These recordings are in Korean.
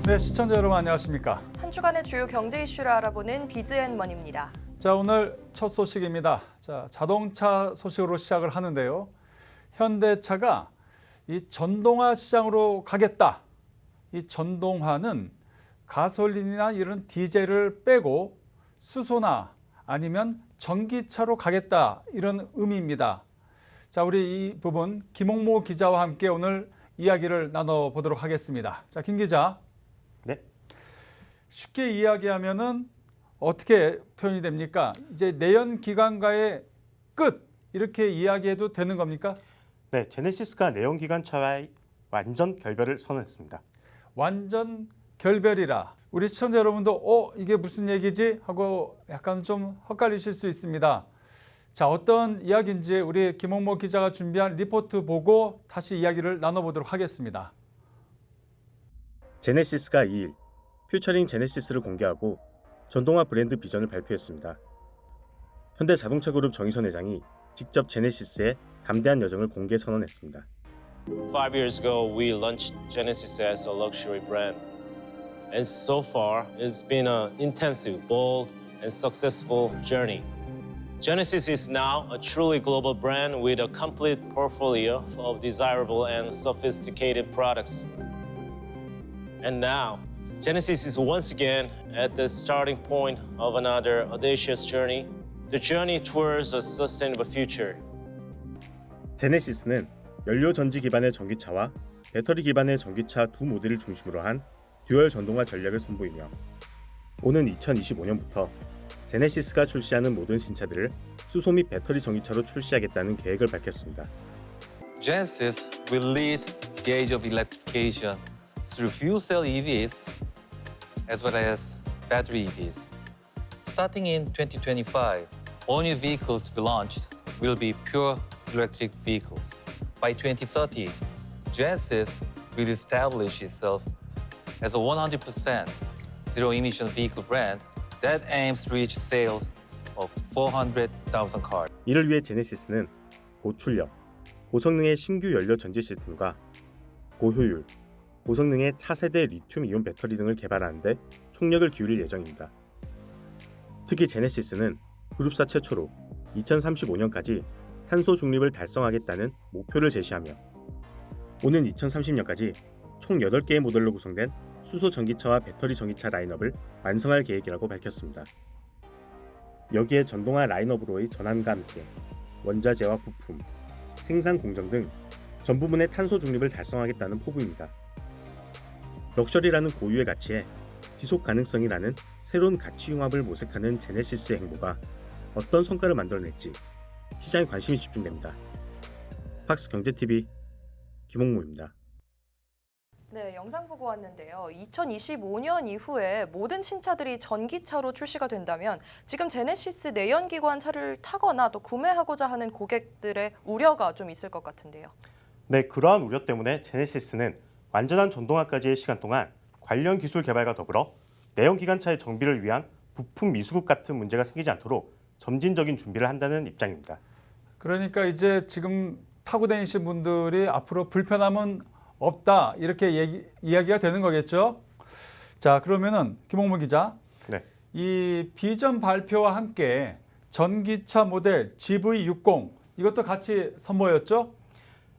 네, 시청자 여러분 안녕하십니까? 한 주간의 주요 경제 이슈를 알아보는 비즈앤먼입니다. 자, 오늘 첫 소식입니다. 자, 자동차 소식으로 시작을 하는데요. 현대차가 이 전동화 시장으로 가겠다. 이 전동화는 가솔린이나 이런 디젤을 빼고 수소나 아니면 전기차로 가겠다. 이런 의미입니다. 자, 우리 이 부분 김홍모 기자와 함께 오늘 이야기를 나눠보도록 하겠습니다. 자, 김 기자. 네. 쉽게 이야기하면은 어떻게 표현이 됩니까? 이제 내연 기관과의 끝 이렇게 이야기해도 되는 겁니까? 네, 제네시스가 내연기관차와의 완전 결별을 선언했습니다. 완전 결별이라. 우리 시청자 여러분도 이게 무슨 얘기지? 하고 약간 좀 헛갈리실 수 있습니다. 자, 어떤 이야기인지 우리 김홍모 기자가 준비한 리포트 보고 다시 이야기를 나눠보도록 하겠습니다. 제네시스가 2일 퓨처링 제네시스를 공개하고 전동화 브랜드 비전을 발표했습니다. 현대자동차그룹 정의선 회장이 직접 제네시스의 담대한 여정을 공개 선언했습니다. 5 years ago, we launched Genesis as a luxury brand. And so far, it's been an intensive, bold, and successful journey. Genesis is now a truly global brand with a complete portfolio of desirable and sophisticated products. And now, Genesis is once again at the starting point of another audacious journey, the journey towards a sustainable future. 제네시스는 연료 전지 기반의 전기차와 배터리 기반의 전기차 두 모델을 중심으로 한 듀얼 전동화 전략을 선보이며 오는 2025년부터 제네시스가 출시하는 모든 신차들을 수소 및 배터리 전기차로 출시하겠다는 계획을 밝혔습니다. Genesis will lead the age of electrification through fuel cell EVs as well as battery EVs. Starting in 2025, all new vehicles to be launched will be pure electric vehicles. By 2030, Genesis will establish itself as a 100% zero-emission vehicle brand that aims to reach sales of 400,000 cars. 이를 위해 제네시스는 고출력, 고성능의 신규 연료 전지 시스템과 고효율, 고성능의 차세대 리튬이온 배터리 등을 개발하는 데 총력을 기울일 예정입니다. 특히 제네시스는 그룹사 최초로 2035년까지 탄소 중립을 달성하겠다는 목표를 제시하며 오는 2030년까지 총 8개의 모델로 구성된 수소 전기차와 배터리 전기차 라인업을 완성할 계획이라고 밝혔습니다. 여기에 전동화 라인업으로의 전환과 함께 원자재와 부품, 생산 공정 등 전 부분의 탄소 중립을 달성하겠다는 포부입니다. 럭셔리라는 고유의 가치에 지속 가능성이라는 새로운 가치 융합을 모색하는 제네시스의 행보가 어떤 성과를 만들어낼지 시장에 관심이 집중됩니다. 팍스 경제TV 김홍모입니다. 네, 영상 보고 왔는데요. 2025년 이후에 모든 신차들이 전기차로 출시가 된다면 지금 제네시스 내연기관 차를 타거나 또 구매하고자 하는 고객들의 우려가 좀 있을 것 같은데요. 네, 그러한 우려 때문에 제네시스는 완전한 전동화까지의 시간 동안 관련 기술 개발과 더불어 내연기관차의 정비를 위한 부품 미수급 같은 문제가 생기지 않도록 점진적인 준비를 한다는 입장입니다. 그러니까 이제 지금 타고 다니신 분들이 앞으로 불편함은 없다 이렇게 이야기가 되는 거겠죠. 자, 그러면은 김홍모 기자, 네. 이 비전 발표와 함께 전기차 모델 GV60 이것도 같이 선보였죠?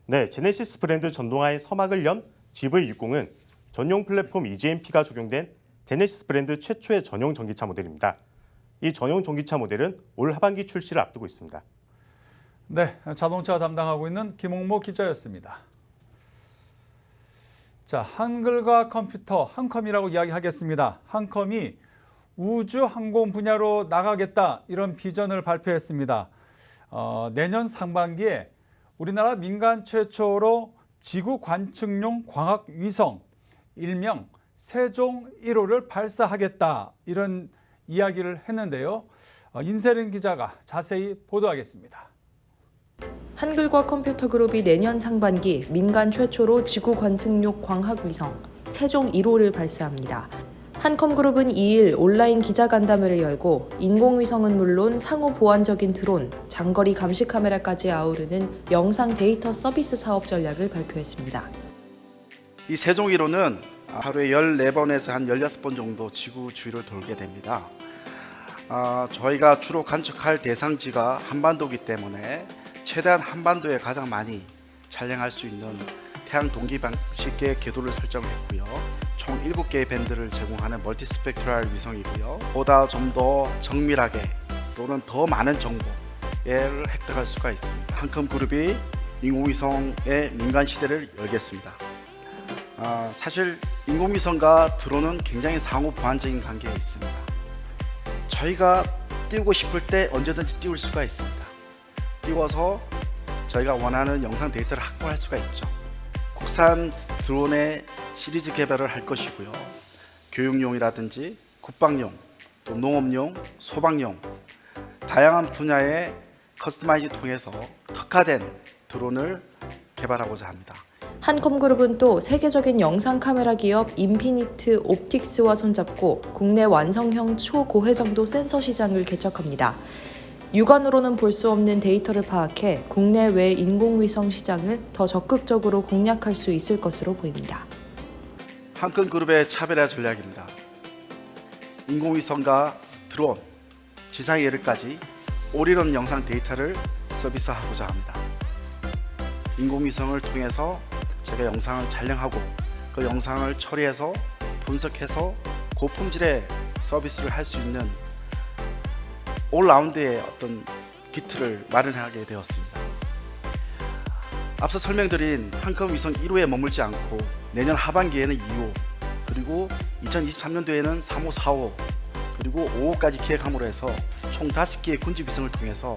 네, 제네시스 브랜드 전동화의 서막을 연 GV60은 전용 플랫폼 EGMP가 적용된 제네시스 브랜드 최초의 전용 전기차 모델입니다. 이 전용 전기차 모델은 올 하반기 출시를 앞두고 있습니다. 네, 자동차 담당하고 있는 김홍모 기자였습니다. 자, 한글과 컴퓨터, 한컴이라고 이야기하겠습니다. 한컴이 우주 항공 분야로 나가겠다 이런 비전을 발표했습니다. 내년 상반기에 우리나라 민간 최초로 지구 관측용 광학 위성 일명 세종 1호를 발사하겠다 이런 이야기를 했는데요. 인세린 기자가 자세히 보도하겠습니다. 한글과 컴퓨터 그룹이 내년 상반기 민간 최초로 지구 관측용 광학 위성 세종 1호를 발사합니다. 한컴그룹은 2일 온라인 기자간담회를 열고 인공위성은 물론 상호 보안적인 드론, 장거리 감시 카메라까지 아우르는 영상 데이터 서비스 사업 전략을 발표했습니다. 이 세종 1호는 하루에 14번에서 한 16번 정도 지구 주위를 돌게 됩니다. 저희가 주로 관측할 대상지가 한반도이기 때문에 최대한 한반도에 가장 많이 촬영할 수 있는 태양 동기 방식의 궤도를 설정했고요. 총 7개의 밴드를 제공하는 멀티스펙트럴 위성이고요. 보다 좀 더 정밀하게 또는 더 많은 정보를 획득할 수가 있습니다. 한컴 그룹이 인공위성의 민간 시대를 열겠습니다. 사실 인공위성과 드론은 굉장히 상호 보완적인 관계에 있습니다. 저희가 띄우고 싶을 때 언제든지 띄울 수가 있습니다. 띄워서 저희가 원하는 영상 데이터를 확보할 수가 있죠. 국산 드론의 시리즈 개발을 할 것이고요. 교육용이라든지 국방용, 또 농업용, 소방용 다양한 분야의 커스터마이즈 통해서 특화된 드론을 개발하고자 합니다. 한컴그룹은 또 세계적인 영상 카메라 기업 인피니트 옵틱스와 손잡고 국내 완성형 초고해상도 센서 시장을 개척합니다. 육안으로는 볼 수 없는 데이터를 파악해 국내외 인공위성 시장을 더 적극적으로 공략할 수 있을 것으로 보입니다. 한컴그룹의 차별화 전략입니다. 인공위성과 드론, 지상의 예를까지 올인원 영상 데이터를 서비스하고자 합니다. 인공위성을 통해서 제가 영상을 촬영하고 그 영상을 처리해서 분석해서 고품질의 서비스를 할 수 있는 올라운드의 어떤 기틀을 마련하게 되었습니다. 앞서 설명드린 한컴 위성 1호에 머물지 않고 내년 하반기에는 2호, 그리고 2023년도에는 3호, 4호, 그리고 5호까지 기획함으로 해서 총 5개의 군집 위성을 통해서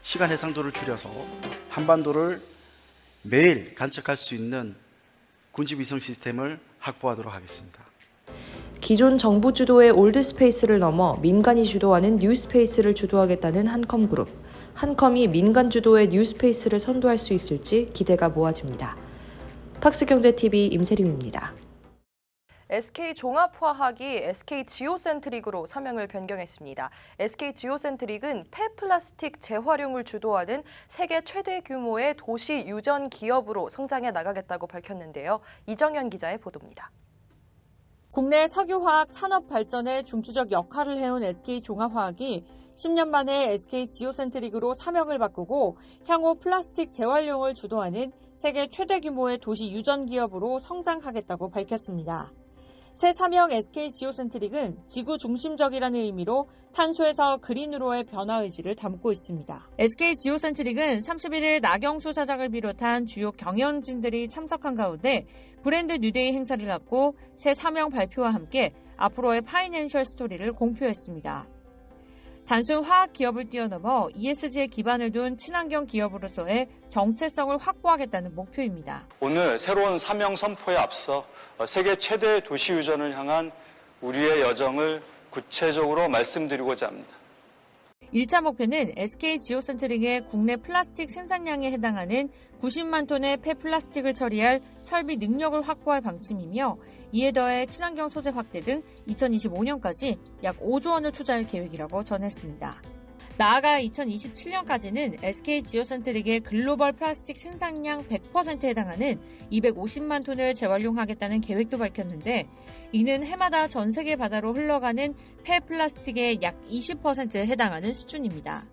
시간 해상도를 줄여서 한반도를 매일 관측할 수 있는 군집 위성 시스템을 확보하도록 하겠습니다. 기존 정부 주도의 올드스페이스를 넘어 민간이 주도하는 뉴스페이스를 주도하겠다는 한컴그룹. 한컴이 민간 주도의 뉴스페이스를 선도할 수 있을지 기대가 모아집니다. 팍스경제TV 임세림입니다. SK종합화학이 SK지오센트릭으로 사명을 변경했습니다. SK지오센트릭은 폐플라스틱 재활용을 주도하는 세계 최대 규모의 도시 유전 기업으로 성장해 나가겠다고 밝혔는데요. 이정현 기자의 보도입니다. 국내 석유화학 산업 발전에 중추적 역할을 해온 SK종합화학이 10년 만에 SK지오센트릭으로 사명을 바꾸고 향후 플라스틱 재활용을 주도하는 세계 최대 규모의 도시 유전 기업으로 성장하겠다고 밝혔습니다. 새 사명 SK지오센트릭은 지구 중심적이라는 의미로 탄소에서 그린으로의 변화 의지를 담고 있습니다. SK지오센트릭은 31일 나경수 사장을 비롯한 주요 경영진들이 참석한 가운데 브랜드 뉴데이 행사를 갖고 새 사명 발표와 함께 앞으로의 파이낸셜 스토리를 공표했습니다. 단순 화학 기업을 뛰어넘어 ESG에 기반을 둔 친환경 기업으로서의 정체성을 확보하겠다는 목표입니다. 오늘 새로운 사명 선포에 앞서 세계 최대 도시 유전을 향한 우리의 여정을 구체적으로 말씀드리고자 합니다. 1차 목표는 SK지오센트릭의 국내 플라스틱 생산량에 해당하는 90만 톤의 폐플라스틱을 처리할 설비 능력을 확보할 방침이며 이에 더해 친환경 소재 확대 등 2025년까지 약 5조 원을 투자할 계획이라고 전했습니다. 나아가 2027년까지는 SK지오센트릭의 글로벌 플라스틱 생산량 100%에 해당하는 250만 톤을 재활용하겠다는 계획도 밝혔는데 이는 해마다 전 세계 바다로 흘러가는 폐플라스틱의 약 20%에 해당하는 수준입니다.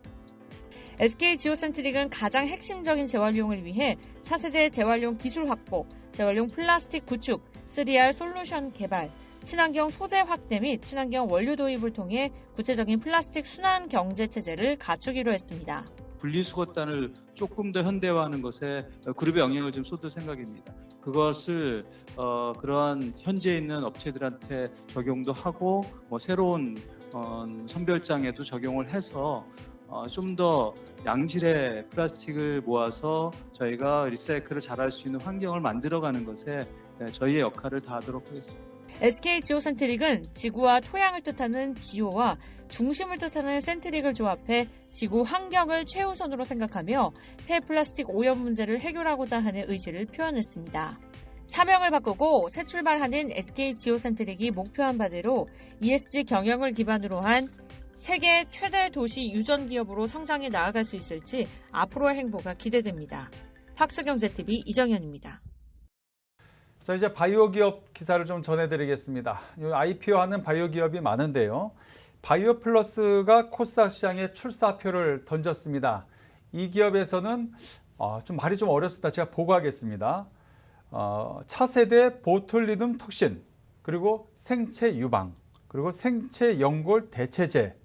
SK지오센트릭은 가장 핵심적인 재활용을 위해 차세대 재활용 기술 확보, 재활용 플라스틱 구축, 3R 솔루션 개발, 친환경 소재 확대 및 친환경 원료 도입을 통해 구체적인 플라스틱 순환 경제 체제를 갖추기로 했습니다. 분리수거단을 조금 더 현대화하는 것에 그룹의 영향을 좀 쏟을 생각입니다. 그것을 그러한 현재 있는 업체들한테 적용도 하고 새로운 선별장에도 적용을 해서 좀 더 양질의 플라스틱을 모아서 저희가 리사이클을 잘할 수 있는 환경을 만들어가는 것에 저희의 역할을 다하도록 하겠습니다. SK지오센트릭은 지구와 토양을 뜻하는 지오와 중심을 뜻하는 센트릭을 조합해 지구 환경을 최우선으로 생각하며 폐플라스틱 오염 문제를 해결하고자 하는 의지를 표현했습니다. 사명을 바꾸고 새 출발하는 SK지오센트릭이 목표한 바대로 ESG 경영을 기반으로 한 세계 최대 도시 유전 기업으로 성장해 나아갈 수 있을지 앞으로의 행보가 기대됩니다. 팍스경제TV 이정현입니다. 자, 이제 바이오 기업 기사를 좀 전해드리겠습니다. IPO하는 바이오 기업이 많은데요. 바이오 플러스가 코스닥 시장에 출사표를 던졌습니다. 이 기업에서는 좀 말이 좀 어렵습니다. 제가 보고하겠습니다. 차세대 보툴리눔 톡신, 그리고 생체 유방, 그리고 생체 연골 대체제,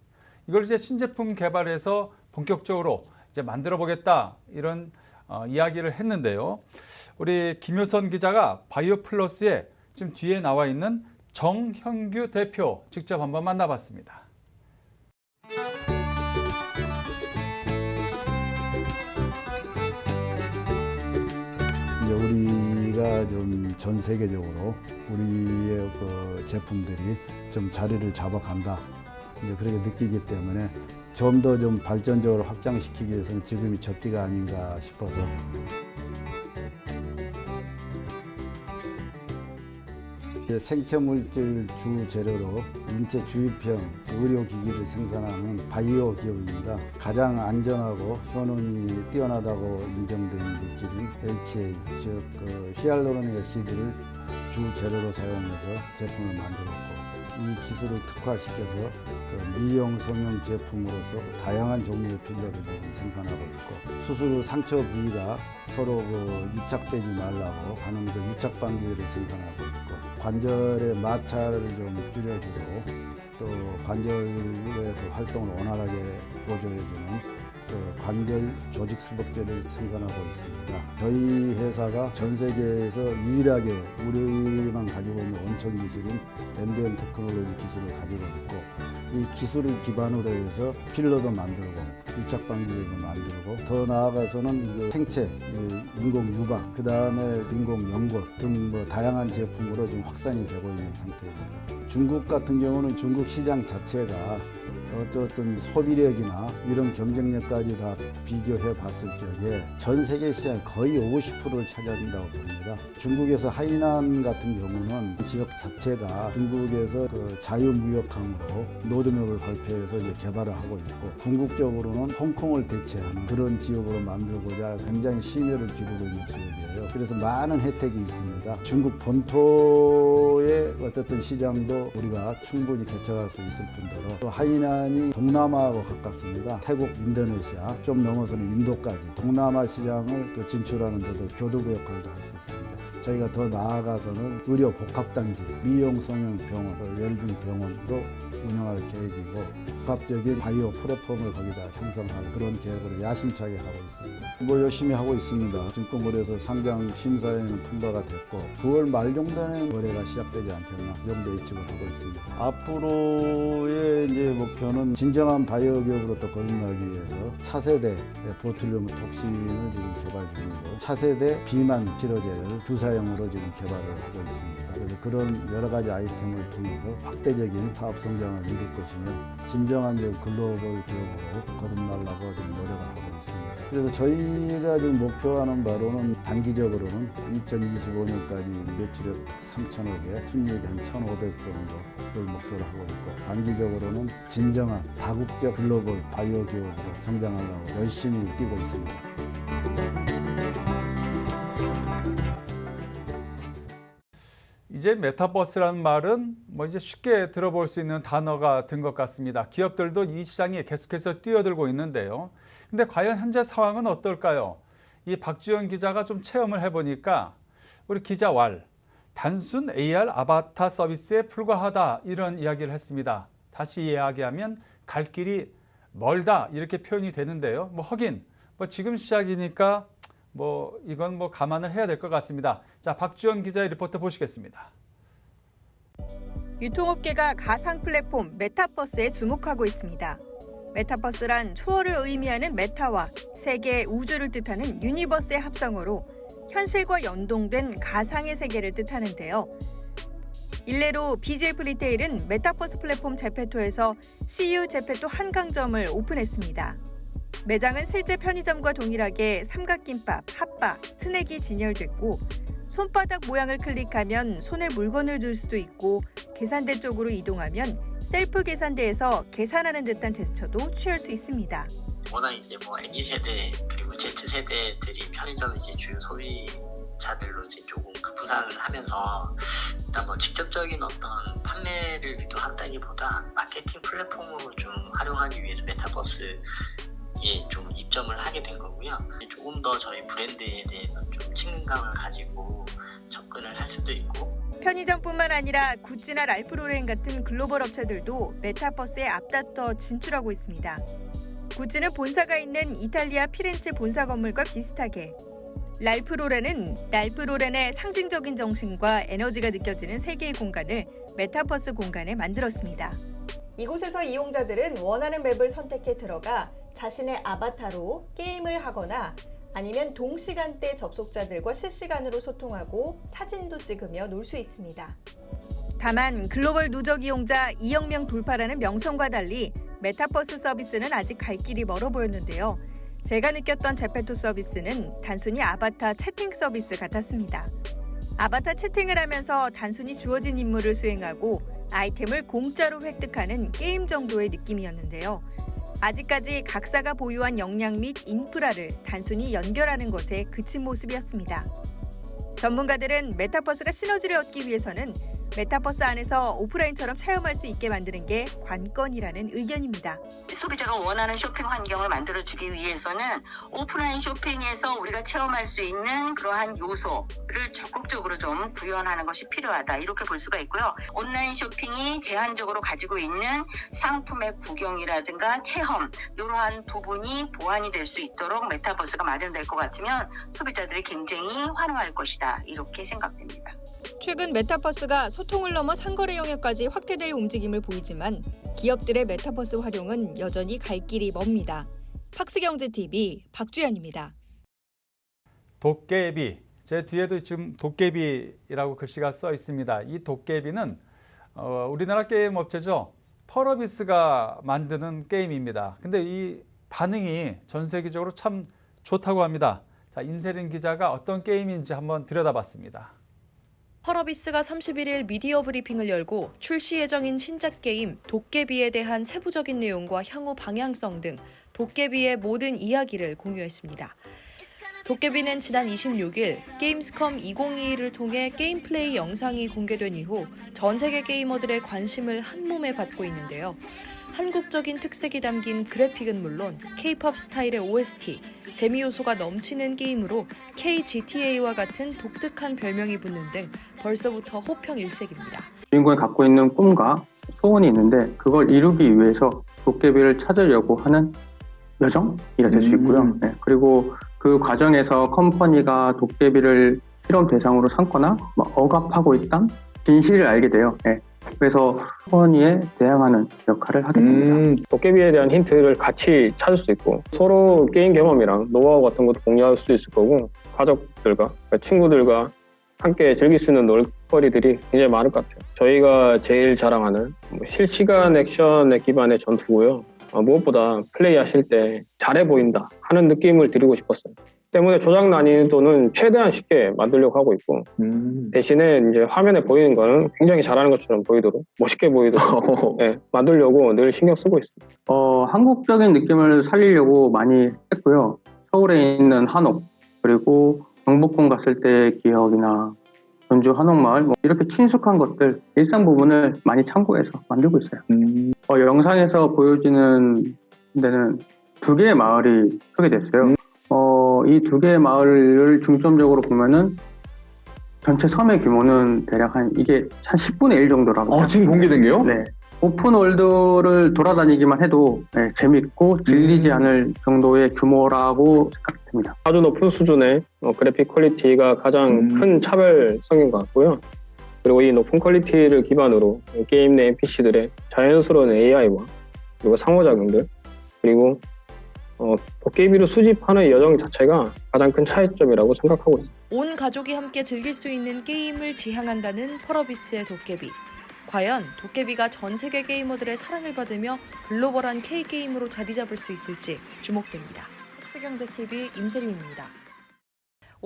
이걸 이제 신제품 개발해서 본격적으로 이제 만들어 보겠다, 이런 이야기를 했는데요. 우리 김효선 기자가 바이오 플러스의 지금 뒤에 나와 있는 정형규 대표 직접 한번 만나봤습니다. 이제 우리가 좀 전 세계적으로 우리의 그 제품들이 좀 자리를 잡아간다, 이제 그렇게 느끼기 때문에 좀 더 좀 발전적으로 확장시키기 위해서는 지금이 적기가 아닌가 싶어서. 생체물질 주 재료로 인체 주입형 의료기기를 생산하는 바이오 기업입니다. 가장 안전하고 효능이 뛰어나다고 인정된 물질인 HA, 즉 히알루로닉 애시드를 주 재료로 사용해서 제품을 만들었고, 이 기술을 특화시켜서 미용 성형 제품으로서 다양한 종류의 필러를 지금 생산하고 있고, 수술 후 상처 부위가 서로 유착되지 말라고 하는 유착 방지를 생산하고 있고, 관절의 마찰을 좀 줄여주고 또 관절의 활동을 원활하게 보조해주는 관절 조직 수복제를 생산하고 있습니다. 저희 회사가 전 세계에서 유일하게 우리만 가지고 있는 원천 기술인 엠비언 테크놀로지 기술을 가지고 있고, 이 기술을 기반으로 해서 필러도 만들고 유착 방지제도 만들고, 더 나아가서는 생체, 인공 유방, 그 다음에 인공 연골 등 다양한 제품으로 좀 확산이 되고 있는 상태입니다. 중국 같은 경우는 중국 시장 자체가 어떤 소비력이나 이런 경쟁력까지 다 비교해 봤을 적에 전 세계 시장 거의 50%를 차지한다고 봅니다. 중국에서 하이난 같은 경우는 지역 자체가 중국에서 자유무역항으로 로드맵을 발표해서 이제 개발을 하고 있고, 궁극적으로는 홍콩을 대체하는 그런 지역으로 만들고자 굉장히 심혈을 기울이고 있는 지역이에요. 그래서 많은 혜택이 있습니다. 중국 본토의 어떤 시장도 우리가 충분히 개척할 수 있을 뿐더러, 또 하이난이 동남아하고 가깝습니다. 태국, 인도네시아, 좀 넘어서는 인도까지 동남아 시장을 또 진출하는 데도 교두보 역할도 할 수 있습니다. 저희가 더 나아가서는 의료 복합단지, 미용 성형 병원, 웰빙 병원도 운영할 계획이고, 복합적인 바이오 플랫폼을 거기다 형성할 그런 계획으로 야심차게 하고 있습니다. 열심히 하고 있습니다. 증권거래소 상장 심사에는 통과가 됐고, 9월 말 정도는 거래가 시작되지 않겠나, 이 정도 예측을 하고 있습니다. 앞으로의 이제 목표는 진정한 바이오 기업으로 또 거듭나기 위해서 차세대 보툴리눔 톡신을 지금 개발 중이고, 차세대 비만 치료제를 주사용으로 지금 개발을 하고 있습니다. 그래서 그런 여러 가지 아이템을 통해서 확대적인 사업 성장을 이룰 것이며, 진정한 글로벌 기업으로 거듭나려고 지금 노력을 하고 있습니다. 그래서 저희가 지금 목표하는 바로는 단기적으로는 2025년까지 매출액 3,000억에 순이익 한 1,500 정도를 목표로 하고 있고, 단기적으로는 진정한 다국적 글로벌 바이오 기업으로 성장하려고 열심히 뛰고 있습니다. 이제 메타버스라는 말은 이제 쉽게 들어볼 수 있는 단어가 된 것 같습니다. 기업들도 이 시장에 계속해서 뛰어들고 있는데요. 근데 과연 현재 상황은 어떨까요? 이 박주연 기자가 좀 체험을 해보니까 우리 기자 단순 AR 아바타 서비스에 불과하다, 이런 이야기를 했습니다. 다시 이야기하면 갈 길이 멀다, 이렇게 표현이 되는데요. 하긴 지금 시작이니까 이건 감안을 해야 될 것 같습니다. 자, 박주연 기자의 리포트 보시겠습니다. 유통업계가 가상 플랫폼 메타버스에 주목하고 있습니다. 메타버스란 초월을 의미하는 메타와 세계의 우주를 뜻하는 유니버스의 합성어로 현실과 연동된 가상의 세계를 뜻하는데요. 일례로 BJF 리테일은 메타버스 플랫폼 제페토에서 CU 제페토 한강점을 오픈했습니다. 매장은 실제 편의점과 동일하게 삼각김밥, 핫바, 스낵이 진열됐고, 손바닥 모양을 클릭하면 손에 물건을 줄 수도 있고, 계산대 쪽으로 이동하면 셀프 계산대에서 계산하는 듯한 제스처도 취할 수 있습니다. 워낙 이제 MZ세대 그리고 Z세대들이 편의점 주요 소비자들로 조금 구상을 하면서 일단 뭐 직접적인 어떤 판매를 유도한다기보다 마케팅 플랫폼으로 좀 활용하기 위해서 메타버스에 좀 입점을 하게 된 거고요. 조금 더 저희 브랜드에 대해서 좀 친근감을 가지고 접근을 할 수도 있고. 편의점뿐만 아니라 구찌나 랄프로렌 같은 글로벌 업체들도 메타버스에 앞다퉈 진출하고 있습니다. 구찌는 본사가 있는 이탈리아 피렌체 본사 건물과 비슷하게, 랄프로렌은 랄프로렌의 상징적인 정신과 에너지가 느껴지는 세계의 공간을 메타버스 공간에 만들었습니다. 이곳에서 이용자들은 원하는 맵을 선택해 들어가 자신의 아바타로 게임을 하거나 아니면 동시간대 접속자들과 실시간으로 소통하고 사진도 찍으며 놀 수 있습니다. 다만 글로벌 누적 이용자 2억 명 돌파라는 명성과 달리 메타버스 서비스는 아직 갈 길이 멀어 보였는데요. 제가 느꼈던 제페토 서비스는 단순히 아바타 채팅 서비스 같았습니다. 아바타 채팅을 하면서 단순히 주어진 임무를 수행하고 아이템을 공짜로 획득하는 게임 정도의 느낌이었는데요. 아직까지 각사가 보유한 역량 및 인프라를 단순히 연결하는 것에 그친 모습이었습니다. 전문가들은 메타버스가 시너지를 얻기 위해서는 메타버스 안에서 오프라인처럼 체험할 수 있게 만드는 게 관건이라는 의견입니다. 소비자가 원하는 쇼핑 환경을 만들어주기 위해서는 오프라인 쇼핑에서 우리가 체험할 수 있는 그러한 요소를 적극적으로 좀 구현하는 것이 필요하다, 이렇게 볼 수가 있고요. 온라인 쇼핑이 제한적으로 가지고 있는 상품의 구경이라든가 체험, 이러한 부분이 보완이 될 수 있도록 메타버스가 마련될 것 같으면 소비자들이 굉장히 환호할 것이다, 이렇게 생각됩니다. 최근 메타버스가 소통을 넘어 상거래 영역까지 확대될 움직임을 보이지만 기업들의 메타버스 활용은 여전히 갈 길이 멉니다. 팍스경제TV 박주연입니다. 도깨비, 제 뒤에도 지금 도깨비라고 글씨가 써 있습니다. 이 도깨비는 우리나라 게임 업체죠. 펄어비스가 만드는 게임입니다. 근데 이 반응이 전 세계적으로 참 좋다고 합니다. 자, 임세린 기자가 어떤 게임인지 한번 들여다봤습니다. 펄어비스가 31일 미디어 브리핑을 열고 출시 예정인 신작 게임 도깨비에 대한 세부적인 내용과 향후 방향성 등 도깨비의 모든 이야기를 공유했습니다. 도깨비는 지난 26일 게임스컴 2022를 통해 게임 플레이 영상이 공개된 이후 전 세계 게이머들의 관심을 한몸에 받고 있는데요. 한국적인 특색이 담긴 그래픽은 물론 K-POP 스타일의 OST, 재미 요소가 넘치는 게임으로 KGTA와 같은 독특한 별명이 붙는 등 벌써부터 호평 일색입니다. 주인공이 갖고 있는 꿈과 소원이 있는데 그걸 이루기 위해서 도깨비를 찾으려고 하는 여정이라 될 수 있고요. 네, 그리고 그 과정에서 컴퍼니가 도깨비를 실험 대상으로 삼거나 억압하고 있다는 진실을 알게 돼요. 네. 그래서 컴퍼니에 대항하는 역할을 하게 됩니다. 도깨비에 대한 힌트를 같이 찾을 수 있고 서로 게임 경험이랑 노하우 같은 것도 공유할 수 있을 거고 가족들과 친구들과 함께 즐길 수 있는 놀거리들이 굉장히 많을 것 같아요. 저희가 제일 자랑하는 실시간 액션에 기반의 전투고요. 무엇보다 플레이하실 때 잘해 보인다 하는 느낌을 드리고 싶었어요. 때문에 조작 난이도는 최대한 쉽게 만들려고 하고 있고 대신에 이제 화면에 보이는 거는 굉장히 잘하는 것처럼 보이도록 멋있게 보이도록 네, 만들려고 늘 신경 쓰고 있습니다. 한국적인 느낌을 살리려고 많이 했고요. 서울에 있는 한옥 그리고 경복궁 갔을 때의 기억이나 전주 한옥마을 이렇게 친숙한 것들 일상 부분을 많이 참고해서 만들고 있어요. 영상에서 보여지는 데는 2개의 마을이 소개됐어요. 이 2개의 마을을 중점적으로 보면은 전체 섬의 규모는 대략 이게 한 10분의 1 정도라고. 지금 공개된 게요? 네. 오픈월드를 돌아다니기만 해도 재밌고 질리지 않을 정도의 규모라고 생각됩니다. 아주 높은 수준의 그래픽 퀄리티가 가장 큰 차별성인 것 같고요. 그리고 이 높은 퀄리티를 기반으로 게임 내 NPC들의 자연스러운 AI와 그리고 상호작용들 그리고 도깨비를 수집하는 여정 자체가 가장 큰 차이점이라고 생각하고 있습니다. 온 가족이 함께 즐길 수 있는 게임을 지향한다는 펄어비스의 도깨비. 과연 도깨비가 전 세계 게이머들의 사랑을 받으며 글로벌한 K게임으로 자리 잡을 수 있을지 주목됩니다. 팍스경제TV 임세림입니다.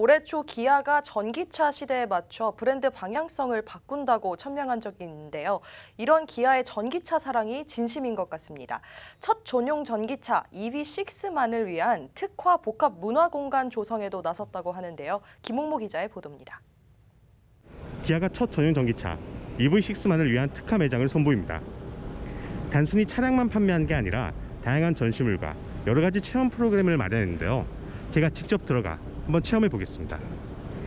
올해 초 기아가 전기차 시대에 맞춰 브랜드 방향성을 바꾼다고 천명한 적이 있는데요. 이런 기아의 전기차 사랑이 진심인 것 같습니다. 첫 전용 전기차 EV6만을 위한 특화 복합 문화 공간 조성에도 나섰다고 하는데요. 김홍모 기자의 보도입니다. 기아가 첫 전용 전기차 EV6만을 위한 특화 매장을 선보입니다. 단순히 차량만 판매한 게 아니라 다양한 전시물과 여러가지 체험 프로그램을 마련했는데요. 제가 직접 들어가 한번 체험해 보겠습니다.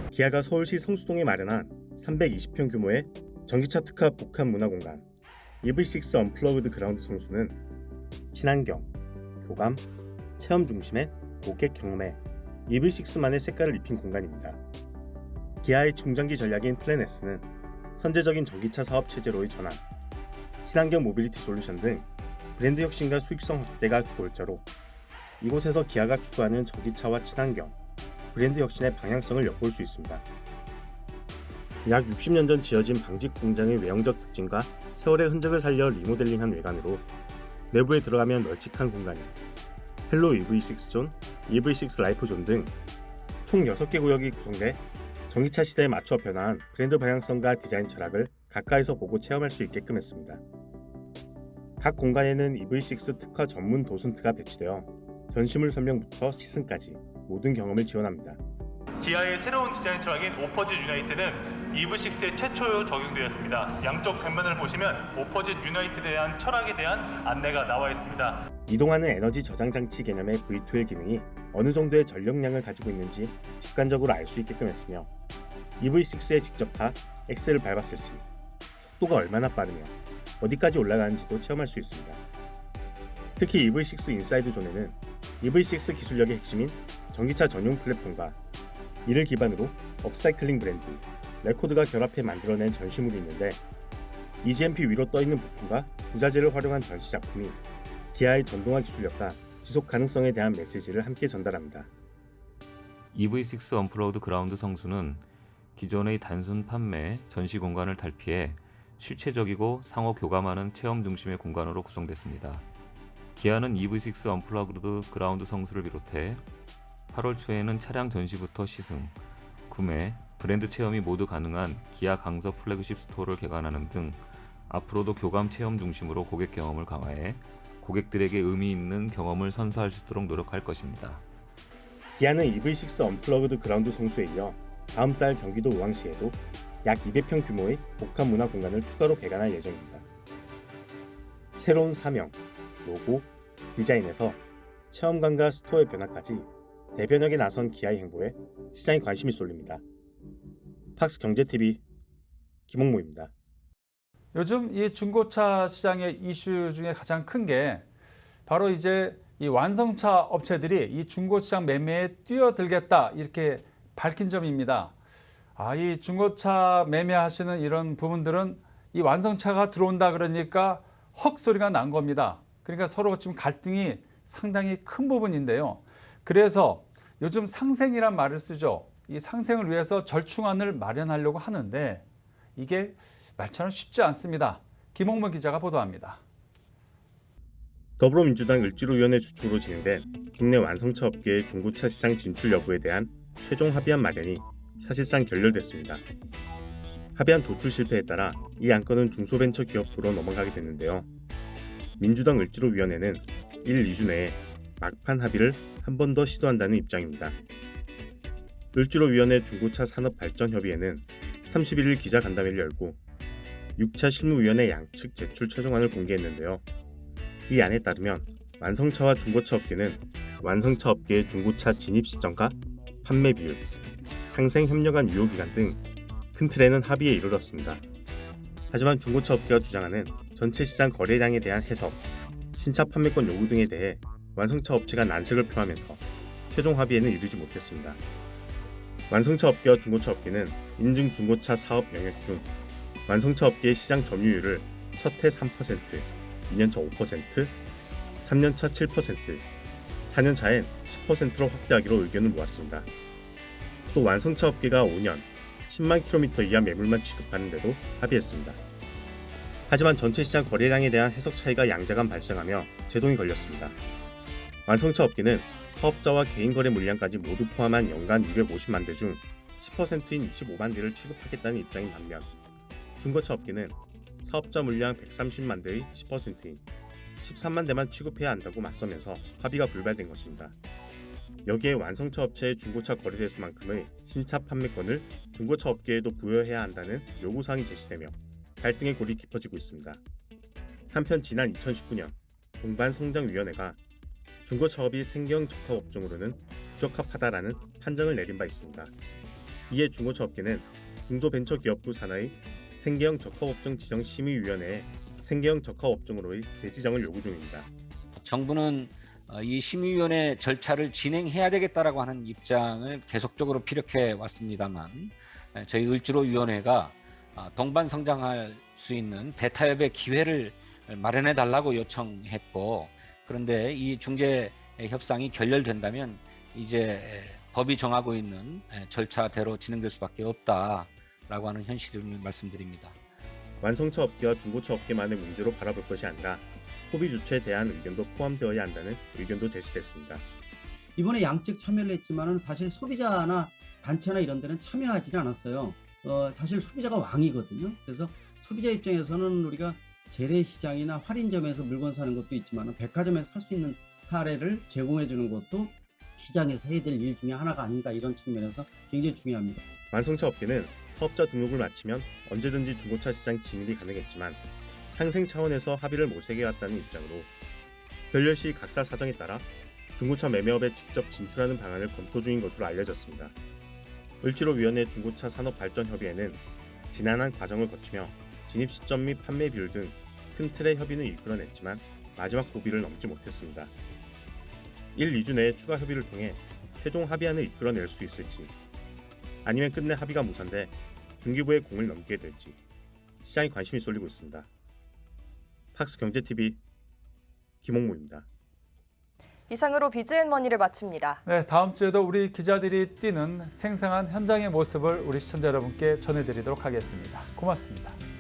기아가 서울시 성수동에 마련한 320평 규모의 전기차 특화 복합 문화공간 EV6 언플러그드 그라운드 성수는 친환경, 교감, 체험 중심의 고객 경험에 EV6만의 색깔을 입힌 공간입니다. 기아의 중장기 전략인 플랜S는 선제적인 전기차 사업 체제로의 전환, 친환경 모빌리티 솔루션 등 브랜드 혁신과 수익성 확대가 주골자로 이곳에서 기아가 추구하는 전기차와 친환경, 브랜드 혁신의 방향성을 엿볼 수 있습니다. 약 60년 전 지어진 방직 공장의 외형적 특징과 세월의 흔적을 살려 리모델링한 외관으로 내부에 들어가면 널찍한 공간이 헬로 EV6 존, EV6 라이프 존 등 총 6개 구역이 구성돼 전기차 시대에 맞춰 변화한 브랜드 방향성과 디자인 철학을 가까이서 보고 체험할 수 있게끔 했습니다. 각 공간에는 EV6 특화 전문 도슨트가 배치되어 전시물 설명부터 시승까지 모든 경험을 지원합니다. 기아의 새로운 디자인 철학인 오퍼짓 유나이트는 EV6에 최초 적용되었습니다. 양쪽 뒷면을 보시면 오퍼짓 유나이트에 대한 철학에 대한 안내가 나와 있습니다. 이동하는 에너지 저장 장치 개념의 V2L 기능이 어느 정도의 전력량을 가지고 있는지 직관적으로 알 수 있게끔 했으며 EV6에 직접 타 엑셀을 밟았을 시 속도가 얼마나 빠르며 어디까지 올라가는지도 체험할 수 있습니다. 특히 EV6 인사이드 존에는 EV6 기술력의 핵심인 전기차 전용 플랫폼과 이를 기반으로 업사이클링 브랜드 레코드가 결합해 만들어낸 전시물이 있는데 EGMP 위로 떠있는 부품과 부자재를 활용한 전시 작품이 기아의 전동화 기술력과 지속 가능성에 대한 메시지를 함께 전달합니다. EV6 언플러그드 그라운드 성수는 기존의 단순 판매, 전시 공간을 탈피해 실체적이고 상호 교감하는 체험 중심의 공간으로 구성됐습니다. 기아는 EV6 언플러그드 그라운드 성수를 비롯해 8월 초에는 차량 전시부터 시승, 구매, 브랜드 체험이 모두 가능한 기아 강서 플래그십 스토어를 개관하는 등 앞으로도 교감 체험 중심으로 고객 경험을 강화해 고객들에게 의미 있는 경험을 선사할 수 있도록 노력할 것입니다. 기아는 EV6 언플러그드 그라운드 성수에 이어 다음 달 경기도 의왕시에도 약 200평 규모의 복합 문화 공간을 추가로 개관할 예정입니다. 새로운 사명, 로고, 디자인에서 체험관과 스토어의 변화까지 대변혁에 나선 기아의 행보에 시장의 관심이 쏠립니다. 팍스 경제TV 김홍모입니다. 요즘 이 중고차 시장의 이슈 중에 가장 큰 게 바로 이제 이 완성차 업체들이 이 중고시장 매매에 뛰어들겠다 이렇게 밝힌 점입니다. 이 중고차 매매하시는 이런 부분들은 이 완성차가 들어온다 그러니까 헉 소리가 난 겁니다. 그러니까 서로 지금 갈등이 상당히 큰 부분인데요. 그래서 요즘 상생이란 말을 쓰죠. 이 상생을 위해서 절충안을 마련하려고 하는데 이게 말처럼 쉽지 않습니다. 김홍문 기자가 보도합니다. 더불어민주당 을지로위원회 주축으로 진행된 국내 완성차 업계의 중고차 시장 진출 여부에 대한 최종 합의안 마련이 사실상 결렬됐습니다. 합의안 도출 실패에 따라 이 안건은 중소벤처기업부로 넘어가게 됐는데요. 민주당 을지로위원회는 1, 2주 내에 막판 합의를 한 번 더 시도한다는 입장입니다. 을지로위원회 중고차 산업발전협의회는 31일 기자간담회를 열고 6차 실무위원회 양측 제출 최종안을 공개했는데요. 이 안에 따르면 완성차와 중고차 업계는 완성차 업계의 중고차 진입 시점과 판매 비율, 상생 협력안 유효기간 등 큰 틀에는 합의에 이르렀습니다. 하지만 중고차 업계가 주장하는 전체 시장 거래량에 대한 해석, 신차 판매권 요구 등에 대해 완성차 업체가 난색을 표하면서 최종 합의에는 이르지 못했습니다. 완성차 업계와 중고차 업계는 인증 중고차 사업 영역 중 완성차 업계의 시장 점유율을 첫 해 3%, 2년차 5%, 3년차 7%, 4년차엔 10%로 확대하기로 의견을 모았습니다. 또 완성차 업계가 5년, 10만 킬로미터 이하 매물만 취급하는 데도 합의했습니다. 하지만 전체 시장 거래량에 대한 해석 차이가 양자간 발생하며 제동이 걸렸습니다. 완성차 업계는 사업자와 개인 거래 물량까지 모두 포함한 연간 250만 대 중 10%인 25만 대를 취급하겠다는 입장인 반면 중고차 업계는 사업자 물량 130만 대의 10%인 13만 대만 취급해야 한다고 맞서면서 합의가 불발된 것입니다. 여기에 완성차 업체의 중고차 거래대수만큼의 신차 판매권을 중고차 업계에도 부여해야 한다는 요구사항이 제시되며 갈등의 골이 깊어지고 있습니다. 한편 지난 2019년 동반성장위원회가 중고차업이 생계형 적합업종으로는 부적합하다라는 판정을 내린 바 있습니다. 이에 중고차 업계는 중소벤처기업부 산하의 생계형 적합업종 지정심의위원회에 생계형 적합업종으로의 재지정을 요구 중입니다. 정부는 이 심의위원회 절차를 진행해야 되겠다라고 하는 입장을 계속적으로 피력해 왔습니다만 저희 을지로위원회가 동반 성장할 수 있는 대타협의 기회를 마련해 달라고 요청했고, 그런데 이 중재 협상이 결렬된다면 이제 법이 정하고 있는 절차대로 진행될 수밖에 없다라고 하는 현실을 말씀드립니다. 완성차 업계와 중고차 업계만의 문제로 바라볼 것이 아니라 소비 주체에 대한 의견도 포함되어야 한다는 의견도 제시됐습니다. 이번에 양측 참여를 했지만은 사실 소비자나 단체나 이런 데는 참여하지는 않았어요. 사실 소비자가 왕이거든요. 그래서 소비자 입장에서는 우리가 재래시장이나 할인점에서 물건 사는 것도 있지만 백화점에서 살 수 있는 사례를 제공해 주는 것도 시장에서 해야 될 일 중에 하나가 아닌가, 이런 측면에서 굉장히 중요합니다. 완성차 업계는 사업자 등록을 마치면 언제든지 중고차 시장 진입이 가능했지만 상생 차원에서 합의를 모색해 왔다는 입장으로 결렬 시 각사 사정에 따라 중고차 매매업에 직접 진출하는 방안을 검토 중인 것으로 알려졌습니다. 을지로위원회 중고차 산업발전협의회는 지난한 과정을 거치며 진입 시점 및 판매 비율 등 큰 틀의 협의는 이끌어냈지만 마지막 고비를 넘지 못했습니다. 1, 2주 내에 추가 협의를 통해 최종 합의안을 이끌어낼 수 있을지, 아니면 끝내 합의가 무산돼 중기부의 공을 넘기게 될지 시장에 관심이 쏠리고 있습니다. 팍스경제TV 김홍무입니다. 이상으로 BGN머니를 마칩니다. 네, 다음 주에도 우리 기자들이 뛰는 생생한 현장의 모습을 우리 시청자 여러분께 전해드리도록 하겠습니다. 고맙습니다.